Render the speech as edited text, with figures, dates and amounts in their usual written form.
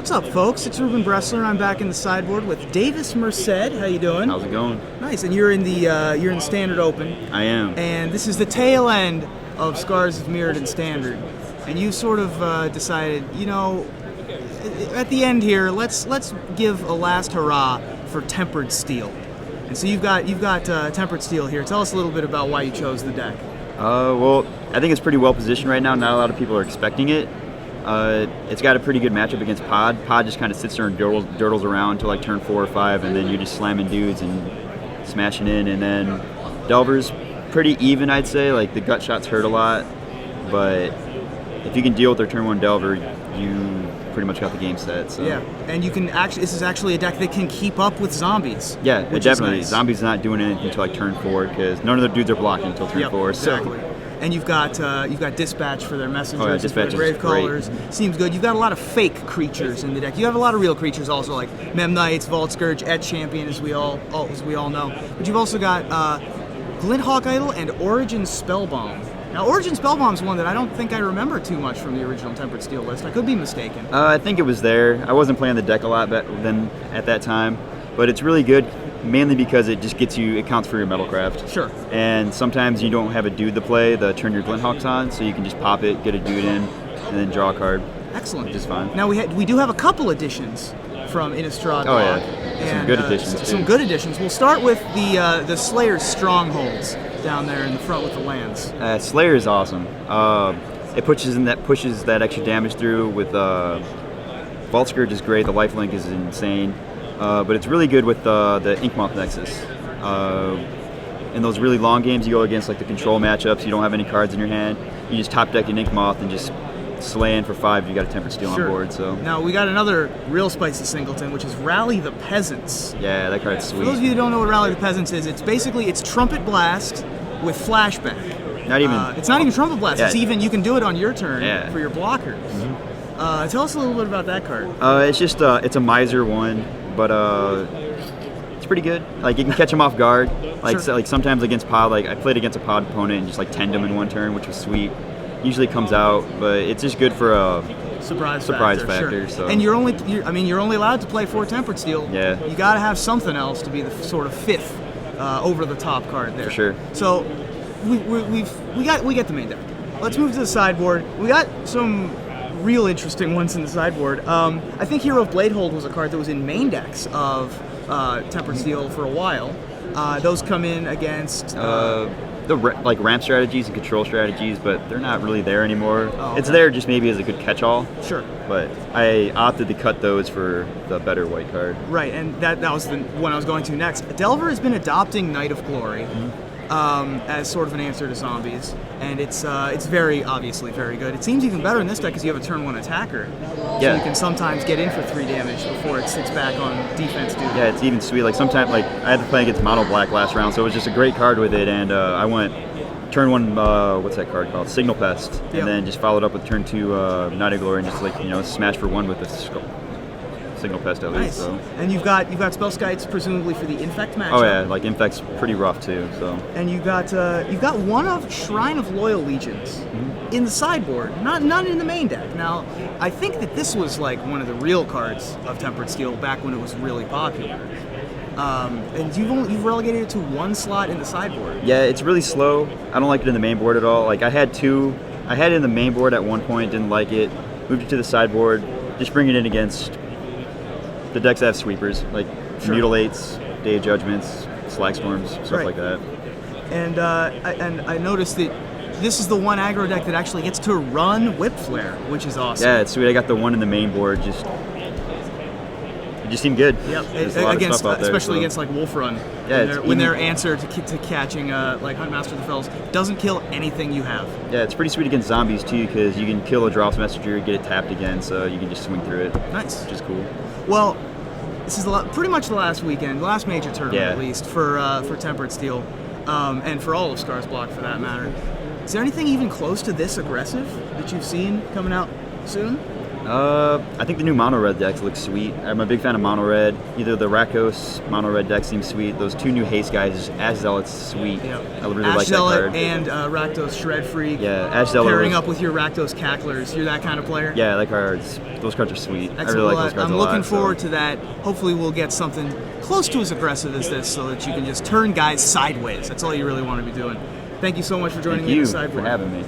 What's up, folks? It's Ruben Bressler. I'm back in the sideboard with Davis Merced. How you doing? How's it going? Nice. And you're in the Standard Open. I am. And this is the tail end of Scars of Mirrored and Standard. And you sort of decided, you know, at the end here, let's give a last hurrah for Tempered Steel. And so you've got Tempered Steel here. Tell us a little bit about why you chose the deck. Well, I think it's pretty well positioned right now. Not a lot of people are expecting it. It's got a pretty good matchup against Pod. Pod just kind of sits there and dirtles around until like turn 4 or 5, and then you're just slamming dudes and smashing in. And then Delver's pretty even, I'd say. Like, the gut shots hurt a lot, but if you can deal with their turn 1 Delver, you pretty much got the game set. So. Yeah, and you can actually, this is actually a deck that can keep up with zombies. Yeah, definitely. Nice. Zombies not doing anything until like turn 4 because none of the dudes are blocking until turn 4. Exactly. So. And you've got Dispatch for their messengers, and for Dispatch the Grave is Callers. great. Seems good. You've got a lot of fake creatures in the deck. You have a lot of real creatures also, like Mem Knights, Vault Scourge, Et Champion, as we all know. But you've also got Glinthawk Idol and Origin Spellbomb. Now, Origin Spellbomb is one that I don't think I remember too much from the original Tempered Steel list. I could be mistaken. I think it was there. I wasn't playing the deck a lot then at that time, but it's really good. Mainly because it just it counts for your Metalcraft. Sure. And sometimes you don't have a dude to play the turn your Glinthawks on, so you can just pop it, get a dude in, and then draw a card. Excellent. Which is fine. Now we do have a couple additions from Innistrad. Oh yeah, some good additions too. Some good additions. We'll start with the Slayer's Strongholds down there in the front with the lands. Slayer is awesome. It pushes that extra damage through with Vault Scourge is great. The lifelink is insane. But it's really good with the Inkmoth Nexus. In those really long games you go against, like the control matchups, you don't have any cards in your hand, you just top deck an Inkmoth and just slay in for 5, you got a Tempered Steel on board. So now we got another real spicy singleton, which is Rally the Peasants. Yeah, that card's sweet. For those of you who don't know what Rally the Peasants is, it's basically Trumpet Blast with flashback. Not even. It's not even Trumpet Blast. Yeah. It's even, you can do it on your turn for your blockers. Mm-hmm. Tell us a little bit about that card. It's just it's a Miser one, but it's pretty good. Like, you can catch them off guard. Like, like sometimes against Pod, like I played against a Pod opponent and just like 10'd him in one turn, which was sweet. Usually comes out, but it's just good for a surprise factor. So. And you're only allowed to play 4 Tempered Steel. Yeah. You got to have something else to be the sort of 5th over the top card there. For sure. So we get the main deck. Let's move to the sideboard. We got some real interesting ones in the sideboard. I think Hero of Bladehold was a card that was in main decks of Tempered Steel for a while. Those come in against like ramp strategies and control strategies, but they're not really there anymore. Oh, okay. It's there just maybe as a good catch-all. Sure. But I opted to cut those for the better white card. Right, and that was the one I was going to next. Delver has been adopting Knight of Glory as sort of an answer to zombies, and it's very obviously very good. It seems even better in this deck because you have a turn 1 attacker, so you can sometimes get in for 3 damage before it sits back on defense duty. Yeah, it's even sweet. Like sometimes, like I had to play against Mono Black last round, so it was just a great card with it, and I went turn 1. What's that card called? Signal Pest, and then just followed up with turn 2 Knight of Glory, and just smash for 1 with the Signal Pest at least. So. And you've got Spell Skites presumably for the Infect matchup. Oh yeah, like Infect's pretty rough too. So. And you've got one of Shrine of Loyal Legions in the sideboard, none in the main deck. Now, I think that this was like one of the real cards of Tempered Steel back when it was really popular. And you've relegated it to 1 slot in the sideboard. Yeah, it's really slow. I don't like it in the main board at all. Like I had it in the main board at one point, didn't like it. Moved it to the sideboard. Just bring it in against the decks that have sweepers, like Mutilates, Day of Judgments, Slag Storms, stuff like that. And I noticed that this is the one aggro deck that actually gets to run Whip Flare, which is awesome. Yeah, it's sweet. I got the one in the main board. It just seemed good. Yep, especially against like Wolf Run. Yeah, when their answer to catching like Huntmaster of the Fells doesn't kill anything you have. Yeah, it's pretty sweet against zombies too, because you can kill a Drops Messenger, get it tapped again, so you can just swing through it. Nice, which is cool. Well, this is pretty much the last weekend, the last major tournament at least for Tempered Steel, and for all of Scars Block for that matter. Is there anything even close to this aggressive that you've seen coming out soon? I think the new mono red decks look sweet. I'm a big fan of mono red. Either the Rakdos mono red deck seems sweet. Those 2 new haste guys, Ash Zealot's sweet. Yep. I really Ash like that Zealot card. and Rakdos Shred Freak. Yeah, Ash Zealot Pairing was- up with your Rakdos Cacklers. You're that kind of player? Yeah, I like cards. Those cards are sweet. I Excellent. really like Well, those cards I'm a lot. looking forward so. to that. Hopefully we'll get something close to as aggressive as this so that you can just turn guys sideways. That's all you really want to be doing. Thank you so much for joining Thank me in you the for sideboard. having me.